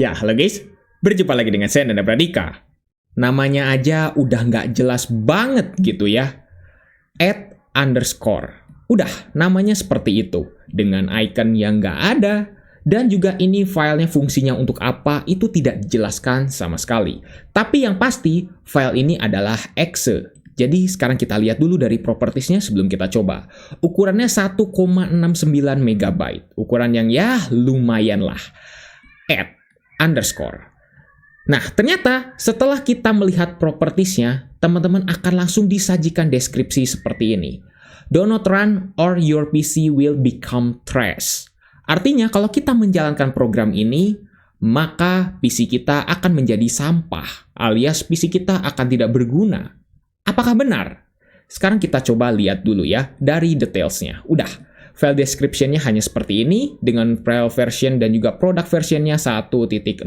Ya, halo guys. Berjumpa lagi dengan saya, Nanda Pradika. Namanya aja udah nggak jelas banget gitu ya. @_. Udah, namanya seperti itu. Dengan icon yang nggak ada. Dan juga ini filenya fungsinya untuk apa, itu tidak dijelaskan sama sekali. Tapi yang pasti, file ini adalah exe. Jadi sekarang kita lihat dulu dari propertiesnya sebelum kita coba. Ukurannya 1,69 MB. Ukuran yang ya lumayan lah. @_. Nah, ternyata setelah kita melihat propertiesnya, teman-teman akan langsung disajikan deskripsi seperti ini. Do not run or your PC will become trash. Artinya kalau kita menjalankan program ini, maka PC kita akan menjadi sampah, alias PC kita akan tidak berguna. Apakah benar? Sekarang kita coba lihat dulu ya dari detailsnya. Udah, file description-nya hanya seperti ini, dengan file version dan juga product version-nya 1.000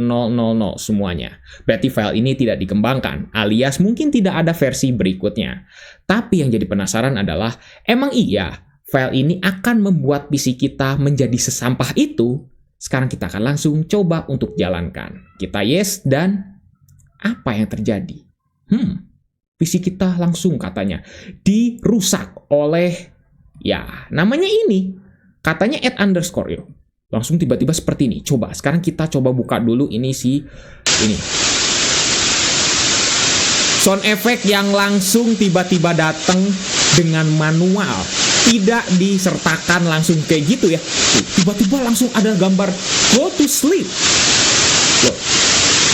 semuanya. Berarti file ini tidak dikembangkan, alias mungkin tidak ada versi berikutnya. Tapi yang jadi penasaran adalah, emang iya file ini akan membuat PC kita menjadi sesampah itu? Sekarang kita akan langsung coba untuk jalankan. Kita yes, dan apa yang terjadi? PC kita langsung katanya dirusak oleh, ya, namanya ini. Katanya @_. Yuk. Langsung tiba-tiba seperti ini. Coba, sekarang kita coba buka dulu ini. Sound effect yang langsung tiba-tiba datang dengan manual. Tidak disertakan langsung kayak gitu ya. Tiba-tiba langsung ada gambar go to sleep. Loh,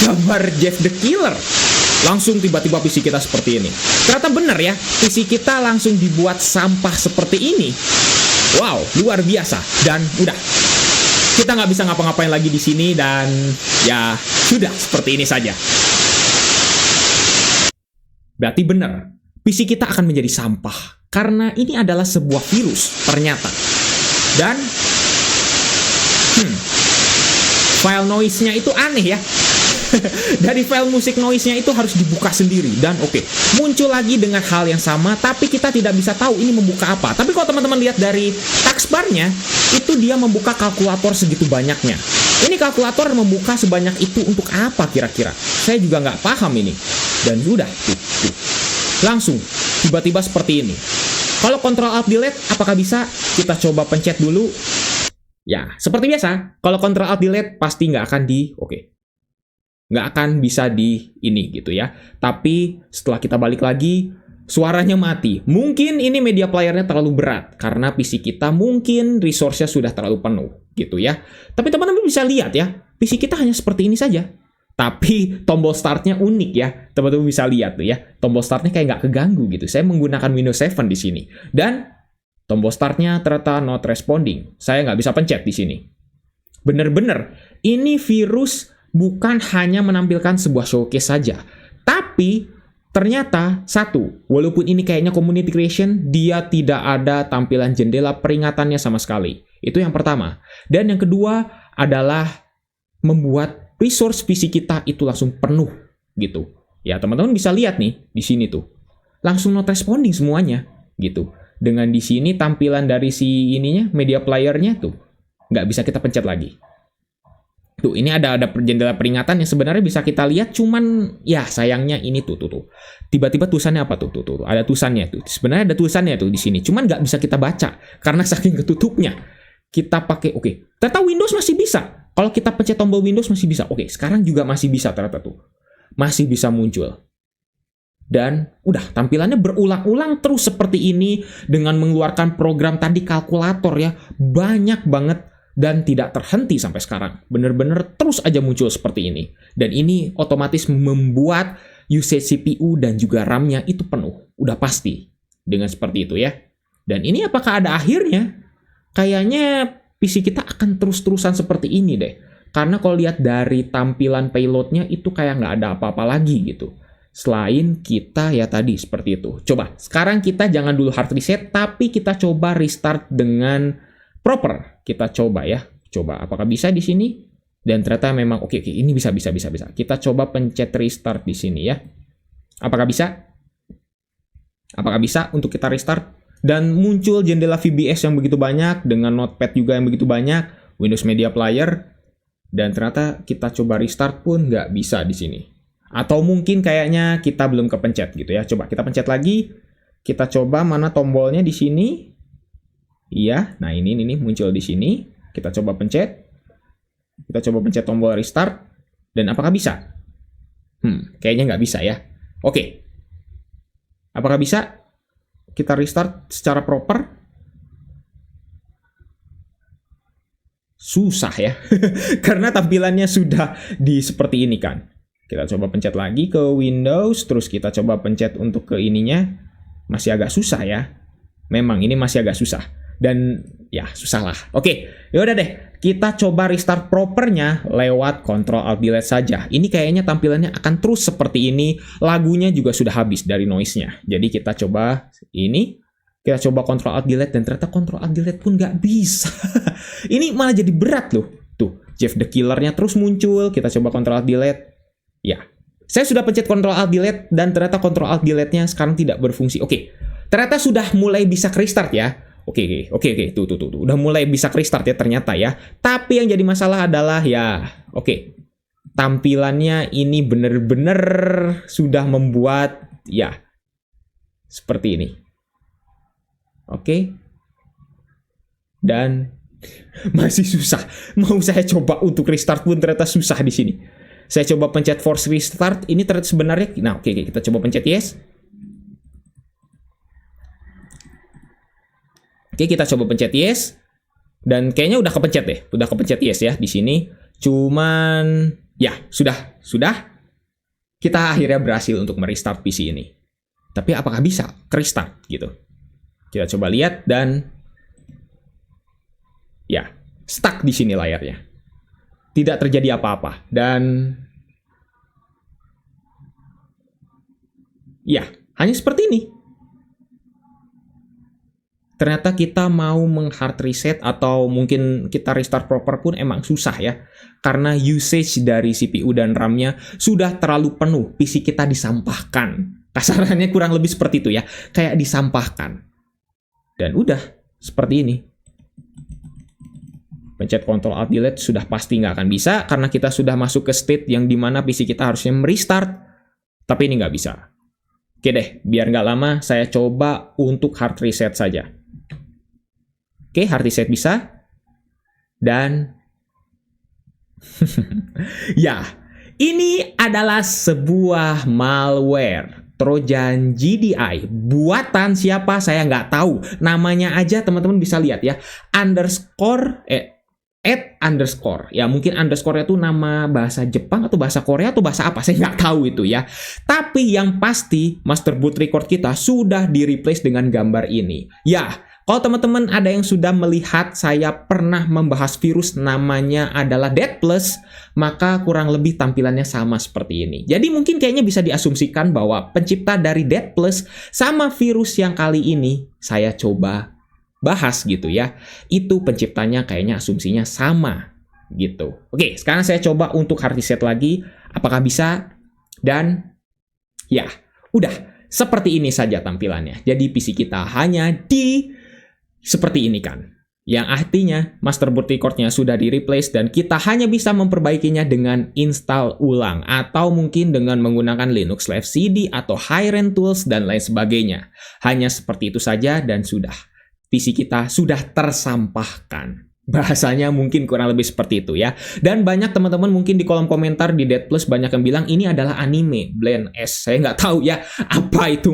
gambar Jeff the Killer. Langsung tiba-tiba PC kita seperti ini. Ternyata benar ya, PC kita langsung dibuat sampah seperti ini. Wow, luar biasa. Dan udah, kita nggak bisa ngapa-ngapain lagi di sini, dan ya sudah seperti ini saja. Berarti benar, PC kita akan menjadi sampah karena ini adalah sebuah virus ternyata. Dan file noise-nya itu aneh ya. Dari file musik noise-nya itu harus dibuka sendiri. Dan oke, muncul lagi dengan hal yang sama, tapi kita tidak bisa tahu ini membuka apa. Tapi kalau teman-teman lihat dari taskbar-nya, itu dia membuka kalkulator segitu banyaknya. Ini kalkulator membuka sebanyak itu untuk apa kira-kira? Saya juga nggak paham ini. Dan sudah, tuh. Langsung, tiba-tiba seperti ini. Kalau Ctrl Alt Delete, apakah bisa? Kita coba pencet dulu. Ya, seperti biasa. Kalau Ctrl Alt Delete, pasti nggak akan nggak akan bisa di ini gitu ya. Tapi setelah kita balik lagi, suaranya mati. Mungkin ini media playernya terlalu berat karena PC kita mungkin resource-nya sudah terlalu penuh gitu ya. Tapi teman-teman bisa lihat ya, PC kita hanya seperti ini saja. Tapi tombol start-nya unik ya. Teman-teman bisa lihat tuh ya, tombol start-nya kayak nggak keganggu gitu. Saya menggunakan Windows 7 di sini. Dan tombol start-nya ternyata not responding. Saya nggak bisa pencet di sini. Bener-bener, ini virus bukan hanya menampilkan sebuah showcase saja, tapi ternyata satu, walaupun ini kayaknya community creation, dia tidak ada tampilan jendela peringatannya sama sekali. Itu yang pertama. Dan yang kedua adalah membuat resource PC kita itu langsung penuh gitu. Ya, teman-teman bisa lihat nih di sini tuh. Langsung not responding semuanya gitu. Dengan di sini tampilan dari si ininya, media playernya tuh nggak bisa kita pencet lagi. Tuh, ini ada jendela peringatan yang sebenarnya bisa kita lihat, cuman ya sayangnya ini tuh. Tiba-tiba tulisannya apa tuh? Tuh. Ada tulisannya tuh. Sebenarnya ada tulisannya tuh di sini, cuman nggak bisa kita baca karena saking ketutupnya. Kita pakai ternyata Windows masih bisa. Kalau kita pencet tombol Windows masih bisa. Sekarang juga masih bisa ternyata tuh. Masih bisa muncul. Dan udah, tampilannya berulang-ulang terus seperti ini dengan mengeluarkan program tadi kalkulator ya. Banyak banget. Dan tidak terhenti sampai sekarang. Bener-bener terus aja muncul seperti ini. Dan ini otomatis membuat usage CPU dan juga RAM-nya itu penuh. Udah pasti. Dengan seperti itu ya. Dan ini apakah ada akhirnya? Kayaknya PC kita akan terus-terusan seperti ini deh. Karena kalau lihat dari tampilan payload-nya itu kayak nggak ada apa-apa lagi gitu. Selain kita ya tadi seperti itu. Coba, sekarang kita jangan dulu hard reset, tapi kita coba restart dengan proper. Kita coba ya. Coba apakah bisa di sini? Dan ternyata memang oke, ini bisa. Kita coba pencet restart di sini ya. Apakah bisa? Apakah bisa untuk kita restart? Dan muncul jendela VBS yang begitu banyak dengan notepad juga yang begitu banyak, Windows Media Player. Dan ternyata kita coba restart pun nggak bisa di sini. Atau mungkin kayaknya kita belum kepencet gitu ya. Coba kita pencet lagi. Kita coba mana tombolnya di sini. Iya, nah ini muncul di sini. Kita coba pencet. Kita coba pencet tombol restart. Dan apakah bisa? Kayaknya nggak bisa ya. Oke. Apakah bisa kita restart secara proper? Susah ya. Karena tampilannya sudah di seperti ini kan. Kita coba pencet lagi ke Windows. Terus kita coba pencet untuk ke ininya. Masih agak susah ya. Memang ini masih agak susah. Dan ya susah lah. Oke, yaudah deh. Kita coba restart propernya lewat Ctrl Alt Delete saja. Ini kayaknya tampilannya akan terus seperti ini. Lagunya juga sudah habis dari noise-nya. Jadi kita coba ini. Kita coba Ctrl Alt Delete dan ternyata Ctrl Alt Delete pun nggak bisa. Ini malah jadi berat loh. Tuh, Jeff the Killer-nya terus muncul. Kita coba Ctrl Alt Delete. Ya. Saya sudah pencet Ctrl Alt Delete dan ternyata Ctrl Alt Delete-nya sekarang tidak berfungsi. Oke. Ternyata sudah mulai bisa restart ya. Oke. Tuh. Udah mulai bisa restart ya ternyata ya. Tapi yang jadi masalah adalah ya, tampilannya ini bener-bener sudah membuat ya seperti ini. Oke. Dan masih susah. Mau saya coba untuk restart pun ternyata susah di sini. Saya coba pencet force restart. Ini ternyata sebenarnya. Nah, oke, kita coba pencet yes. Oke, kita coba pencet yes. Dan kayaknya udah kepencet deh. Udah kepencet yes ya di sini. Cuman ya, sudah. Kita akhirnya berhasil untuk merestart PC ini. Tapi apakah bisa restart gitu? Kita coba lihat dan ya, stuck di sini layarnya. Tidak terjadi apa-apa dan ya, hanya seperti ini. Ternyata kita mau menghard reset atau mungkin kita restart proper pun emang susah ya. Karena usage dari CPU dan RAM-nya sudah terlalu penuh. PC kita disampahkan. Kasarannya kurang lebih seperti itu ya. Kayak disampahkan. Dan udah, seperti ini. Pencet Ctrl Alt Delete sudah pasti nggak akan bisa, karena kita sudah masuk ke state yang dimana PC kita harusnya merestart, tapi ini nggak bisa. Oke deh, biar nggak lama, saya coba untuk hard reset saja. Oke, hard reset bisa. Dan ya, ini adalah sebuah malware. Trojan GDI. Buatan siapa saya nggak tahu. Namanya aja teman-teman bisa lihat ya. _, @_. Ya mungkin underscore itu nama bahasa Jepang atau bahasa Korea atau bahasa apa. Saya nggak tahu itu ya. Tapi yang pasti master boot record kita sudah di-replace dengan gambar ini. Ya. Kalau teman-teman ada yang sudah melihat saya pernah membahas virus namanya adalah Dead Plus, maka kurang lebih tampilannya sama seperti ini. Jadi mungkin kayaknya bisa diasumsikan bahwa pencipta dari Dead Plus sama virus yang kali ini saya coba bahas gitu ya. Itu penciptanya kayaknya asumsinya sama gitu. Oke, sekarang saya coba untuk hard reset lagi. Apakah bisa? Dan ya, udah. Seperti ini saja tampilannya. Jadi PC kita hanya seperti ini kan. Yang artinya master boot record-nya sudah di-replace dan kita hanya bisa memperbaikinya dengan install ulang atau mungkin dengan menggunakan Linux Live CD atau High-End Tools dan lain sebagainya. Hanya seperti itu saja dan sudah. PC kita sudah tersampahkan. Bahasanya mungkin kurang lebih seperti itu ya. Dan banyak teman-teman mungkin di kolom komentar di Dead Plus banyak yang bilang ini adalah anime Blend S. Saya nggak tahu ya apa itu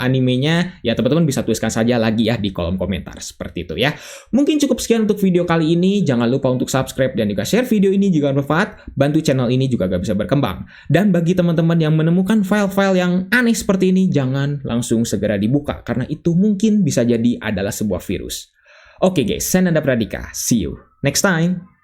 animenya. Ya teman-teman bisa tuliskan saja lagi ya di kolom komentar seperti itu ya. Mungkin cukup sekian untuk video kali ini. Jangan lupa untuk subscribe dan juga share video ini jika bermanfaat. Bantu channel ini juga gak bisa berkembang. Dan bagi teman-teman yang menemukan file-file yang aneh seperti ini, jangan langsung segera dibuka karena itu mungkin bisa jadi adalah sebuah virus. Oke guys, saya Nanda Pradika. See you next time.